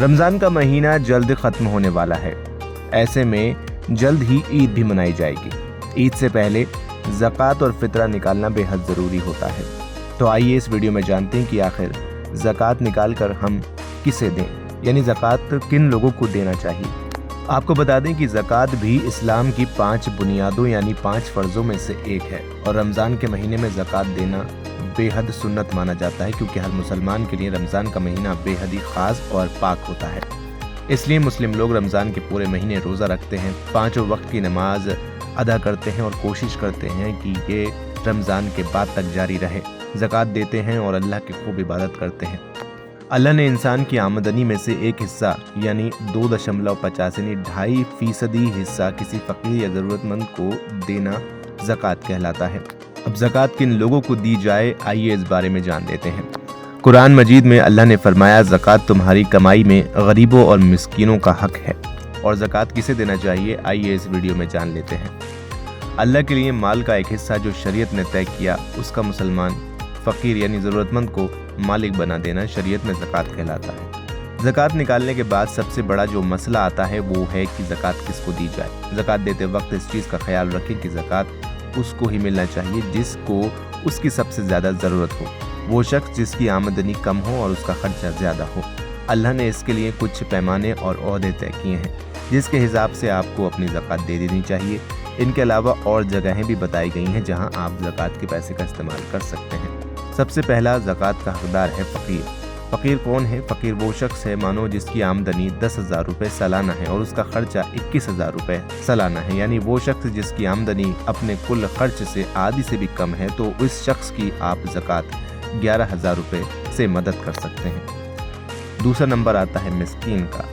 रमज़ान का महीना जल्द ख़त्म होने वाला है। ऐसे में जल्द ही ईद भी मनाई जाएगी। ईद से पहले ज़कात और फितरा निकालना बेहद ज़रूरी होता है। तो आइए इस वीडियो में जानते हैं कि आखिर ज़कात निकाल कर हम किसे दें, यानी ज़कात किन लोगों को देना चाहिए। आपको बता दें कि ज़कात भी इस्लाम की 5 बुनियादों यानी 5 फ़र्ज़ों में से एक है और रमज़ान के महीने में ज़कात देना बेहद सुन्नत माना जाता है, क्योंकि हर मुसलमान के लिए रमज़ान का महीना बेहद ही ख़ास और पाक होता है। इसलिए मुस्लिम लोग रमज़ान के पूरे महीने रोज़ा रखते हैं, 5 वक्त की नमाज अदा करते हैं और कोशिश करते हैं कि ये रमज़ान के बाद तक जारी रहे। ज़कात देते हैं और अल्लाह की खूब इबादत करते हैं। अल्लाह ने इंसान की आमदनी में से एक हिस्सा यानी 2.50 यानी 2.5% हिस्सा किसी फ़कीर या ज़रूरतमंद को देना ज़कात कहलाता है। अब ज़कात किन लोगों को दी जाए, आइए इस बारे में जान लेते हैं। कुरान मजीद में अल्लाह ने फरमाया, ज़कात तुम्हारी कमाई में गरीबों और मिस्कीनों का हक है। और ज़कात किसे देना चाहिए, आइए इस वीडियो में जान लेते हैं। अल्लाह के लिए माल का एक हिस्सा जो शरीयत ने तय किया, उसका मुसलमान फ़कीर यानी ज़रूरतमंद को मालिक बना देना शरीयत में ज़कात कहलाता है। ज़कात निकालने के बाद सबसे बड़ा जो मसला आता है वो है कि ज़कात किसको दी जाए। ज़कात देते वक्त इस चीज़ का ख्याल रखें कि ज़कात उसको ही मिलना चाहिए जिसको उसकी सबसे ज़्यादा ज़रूरत हो, वो शख्स जिसकी आमदनी कम हो और उसका खर्चा ज़्यादा हो। अल्लाह ने इसके लिए कुछ पैमाने और ओहदे तय किए हैं जिसके हिसाब से आपको अपनी ज़कात दे देनी चाहिए। इनके अलावा और जगहें भी बताई गई हैं जहां आप ज़कात के पैसे का इस्तेमाल कर सकते हैं। सबसे पहला ज़कात का हकदार है फ़कीर। फ़कीर कौन है? फ़कीर वो शख्स है मानो जिसकी आमदनी 10,000 रुपये सालाना है और उसका खर्चा 21,000 रुपये सालाना है, यानी वो शख्स जिसकी आमदनी अपने कुल खर्च से आधी से भी कम है, तो उस शख्स की आप ज़कात 11,000 रुपये से मदद कर सकते हैं। दूसरा नंबर आता है मिस्कीन का।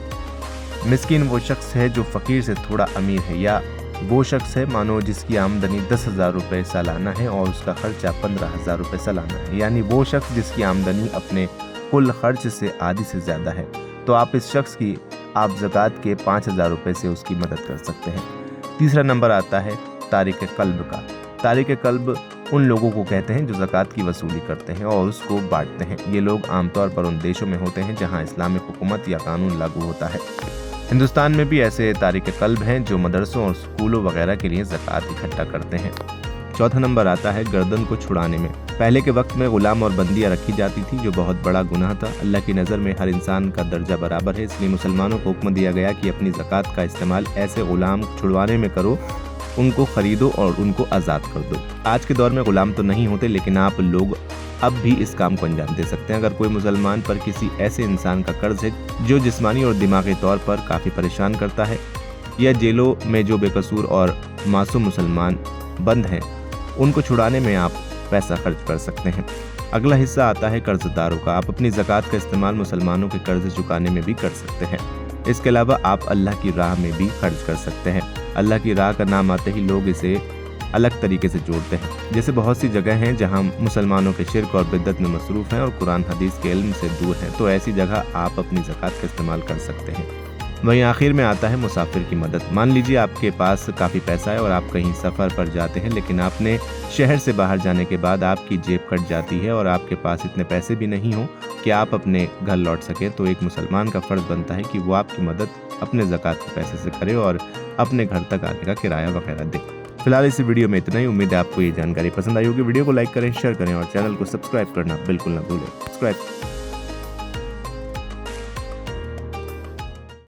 मिस्कीन वो शख्स है जो फ़कीर से थोड़ा अमीर है, या वो शख्स है मानो जिसकी आमदनी 10,000 रुपये सालाना है और उसका खर्चा 15,000 रुपये सालाना है, यानी वो शख्स जिसकी आमदनी अपने कुल खर्च से आधी से ज़्यादा है, तो आप इस शख्स की आप ज़कात के 5,000 रुपये से उसकी मदद कर सकते हैं। तीसरा नंबर आता है तारिक क़ल्ब का। तारिक क़ल्ब उन लोगों को कहते हैं जो ज़कात की वसूली करते हैं और उसको बांटते हैं। ये लोग आमतौर पर उन देशों में होते हैं जहाँ इस्लामिक हुकूमत या कानून लागू होता है। हिंदुस्तान में भी ऐसे तारिक क़ल्ब हैं जो मदरसों और स्कूलों वगैरह के लिए ज़कात इकट्ठा करते हैं। चौथा नंबर आता है गर्दन को छुड़ाने में। पहले के वक्त में गुलाम और बंदियाँ रखी जाती थी जो बहुत बड़ा गुनाह था। अल्लाह की नज़र में हर इंसान का दर्जा बराबर है, इसलिए मुसलमानों को हुक्म दिया गया कि अपनी ज़कात का इस्तेमाल ऐसे गुलाम छुड़वाने में करो, उनको ख़रीदो और उनको आज़ाद कर दो। आज के दौर में गुलाम तो नहीं होते, लेकिन आप लोग अब भी इस काम को अंजाम दे सकते हैं। अगर कोई मुसलमान पर किसी ऐसे इंसान का कर्ज है जो जिस्मानी और दिमागी तौर पर काफ़ी परेशान करता है, या जेलों में जो बेकसूर और मासूम मुसलमान बंद हैं, उनको छुड़ाने में आप पैसा खर्च कर सकते हैं। अगला हिस्सा आता है कर्जदारों का। आप अपनी ज़कात का इस्तेमाल मुसलमानों के कर्ज चुकाने में भी कर सकते हैं। इसके अलावा आप अल्लाह की राह में भी खर्च कर सकते हैं। अल्लाह की राह का नाम आते ही लोग इसे अलग तरीके से जोड़ते हैं। जैसे बहुत सी जगह हैं जहां मुसलमानों के शिर्क और बिद्दत में मसरूफ़ हैं और कुरान हदीस के इल्म से दूर हैं, तो ऐसी जगह आप अपनी ज़कात का इस्तेमाल कर सकते हैं। वहीं आखिर में आता है मुसाफिर की मदद। मान लीजिए आपके पास काफ़ी पैसा है और आप कहीं सफ़र पर जाते हैं, लेकिन आपने शहर से बाहर जाने के बाद आपकी जेब कट जाती है और आपके पास इतने पैसे भी नहीं हो कि आप अपने घर लौट सकें, तो एक मुसलमान का फ़र्ज़ बनता है कि वो आपकी मदद अपने ज़कात के पैसे से करे और अपने घर तक आने का किराया वगैरह दे। फिलहाल इस वीडियो में इतना ही। उम्मीद है आपको ये जानकारी पसंद आई होगी। वीडियो को लाइक करें, शेयर करें और चैनल को सब्सक्राइब करना बिल्कुल ना भूलें। सब्सक्राइब